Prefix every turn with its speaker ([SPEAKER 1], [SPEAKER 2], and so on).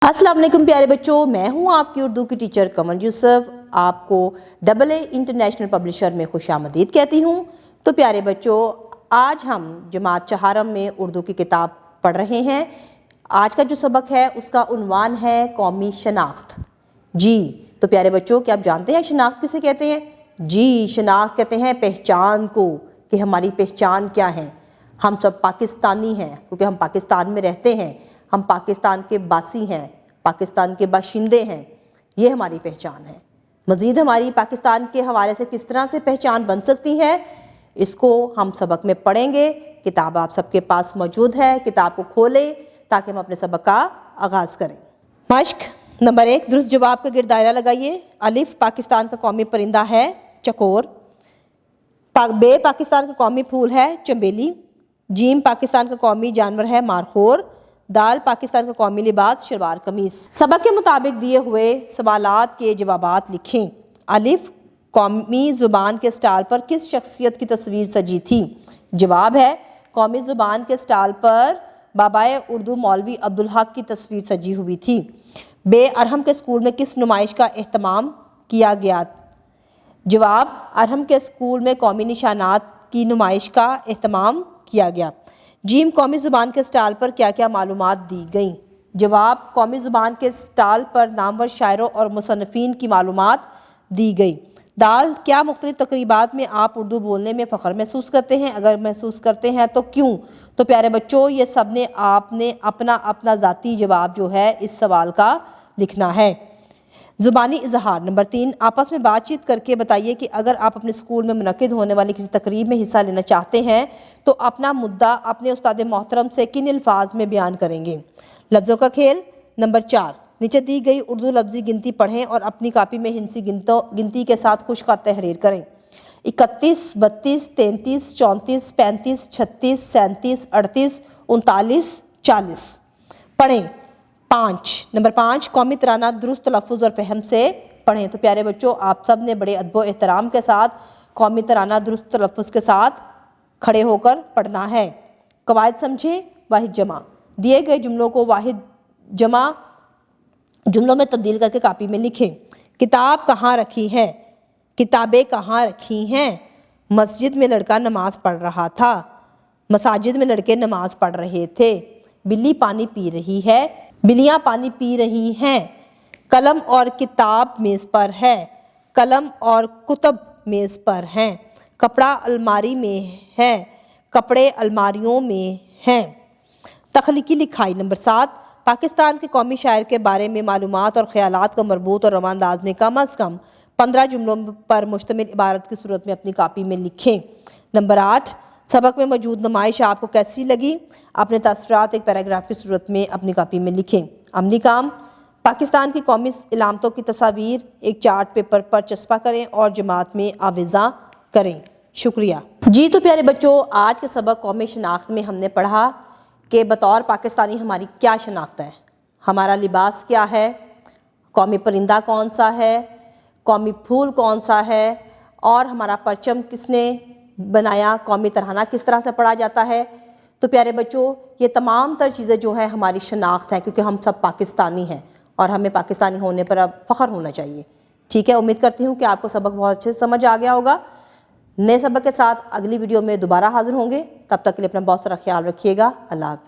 [SPEAKER 1] अस्सलाम वालेकुम प्यारे बच्चों, मैं हूं आपकी उर्दू की टीचर कमल यूसुफ। आपको AA इंटरनेशनल पब्लिशर में खुशामदीद कहती हूं। तो प्यारे बच्चों, आज हम जमात चहारम में उर्दू की किताब पढ़ रहे हैं। आज का जो सबक है उसका उन्वान है कौमी शनाख्त। जी तो प्यारे बच्चों, क्या आप जानते हैं शनाख्त किसे कहते हैं? जी, शनाख्त कहते हैं पहचान को, कि हमारी पहचान क्या है। हम सब पाकिस्तानी हैं क्योंकि हम पाकिस्तान में रहते हैं, हम पाकिस्तान के बासी हैं, पाकिस्तान के बाशिंदे हैं, ये हमारी पहचान है। मज़ीद हमारी पाकिस्तान के हवाले से किस तरह से पहचान बन सकती है, इसको हम सबक में पढ़ेंगे। किताब आप सबके पास मौजूद है, किताब को खोलें ताकि हम अपने सबक का आगाज़ करें। मश्क नंबर 1, दुरुस्त जवाब का गिरदायरा लगाइए। अलिफ, पाकिस्तान का कौमी परिंदा है चकोर। बे, पाकिस्तान का कौमी फूल है चमेली। जीम, पाकिस्तान का कौमी जानवर है मारखोर। दाल, पाकिस्तान का कौमी लिबास शलवार कमीज। सबक के मुताबिक दिए हुए सवालात के जवाबात लिखें। अलिफ, कौमी ज़ुबान के स्टाल पर किस शख्सियत की तस्वीर सजी थी? जवाब है कौमी ज़ुबान के स्टाल पर बाबाए उर्दू मौलवी अब्दुल हक की तस्वीर सजी हुई थी। बे, अरहम के स्कूल में किस नुमाइश का एहतमाम किया गया? जवाब, अरहम के स्कूल में कौमी निशानात की नुमाइश का एहतमाम किया गया। जीम, कौमी ज़ुबान के स्टाल पर क्या क्या मालूमात दी गई? जवाब, कौमी ज़ुबान के स्टाल पर नामवर शायरों और मुसन्निफ़ीन की मालूमात दी गई। दाल, क्या मुख्तलिफ़ तक़रीबात में आप उर्दू बोलने में फ़ख्र महसूस करते हैं? अगर महसूस करते हैं तो क्यों? तो प्यारे बच्चों, ये सब ने आपने अपना अपना ज़ाती जवाब जो है इस सवाल का लिखना है। ज़ुबानी इजहार नंबर 3, आपस में बातचीत करके बताइए कि अगर आप अपने स्कूल में मुनक्किद होने वाली किसी तकरीब में हिस्सा लेना चाहते हैं तो अपना मुद्दा अपने उस्ताद मोहतरम से किन अल्फाज में बयान करेंगे। लफ्ज़ों का खेल नंबर 4, नीचे दी गई उर्दू लफ्ज़ी गिनती पढ़ें और अपनी कापी में हिंसी गिनती के साथ खुशख़त तहरीर करें। 31, 32, 33, 34, 35, 36, 37, 38, 39, 40 पढ़ें। 5 नंबर 5, कौमी तराना दुरुस्त तलफ़्फ़ुज़ और फ़हम से पढ़ें। तो प्यारे बच्चों, आप सब ने बड़े अदब एहतराम के साथ कौमी तराना दुरुस्त तलफ़्फ़ुज़ के साथ खड़े होकर पढ़ना है। कवायद समझें। वाहिद जमा, दिए गए जुमलों को वाहिद जमा जुमलों में तब्दील करके कापी में लिखें। किताब कहाँ रखी है? किताबें कहाँ रखी हैं? मस्जिद में लड़का नमाज पढ़ रहा था। मसाजिद में लड़के नमाज पढ़ रहे थे। बिल्ली पानी पी रही है। बिल्लियाँ पानी पी रही हैं। कलम और किताब मेज़ पर है। कलम और कुतब मेज़ पर हैं। कपड़ा अलमारी में है। कपड़े अलमारियों में हैं। तख्लीकी लिखाई नंबर 7, पाकिस्तान के कौमी शायर के बारे में मालूमात और ख़यालात को मरबूत और रवां अंदाज में कम अज़ कम 15 जुमलों पर मुश्तमिल इबारत की सूरत में अपनी कापी में लिखें। नंबर 8, सबक में मौजूद नुमाइश आपको कैसी लगी? अपने तसव्वुरात एक पैराग्राफ की सूरत में अपनी कापी में लिखें। अमली काम, पाकिस्तान की कौमी इलामतों की तस्वीर एक चार्ट पेपर पर चस्पा करें और जमात में आवेज़ा करें। शुक्रिया। जी तो प्यारे बच्चों, आज के सबक कौमी शनाख्त में हमने पढ़ा कि बतौर पाकिस्तानी हमारी क्या शनाख्त है, हमारा लिबास क्या है, कौमी परिंदा कौन सा है, कौमी फूल कौन सा है, और हमारा परचम किसने बनाया, कौमी तराना किस तरह से पढ़ा जाता है। तो प्यारे बच्चों, ये तमाम तर चीज़ें जो है हमारी शनाख्त है, क्योंकि हम सब पाकिस्तानी हैं और हमें पाकिस्तानी होने पर अब फ़ख्र होना चाहिए। ठीक है, उम्मीद करती हूँ कि आपको सबक बहुत अच्छे से समझ आ गया होगा। नए सबक के साथ अगली वीडियो में दोबारा हाजिर होंगे। तब तक के लिए अपना बहुत सारा ख्याल रखिएगा। अल्लाह हाफ़िज़।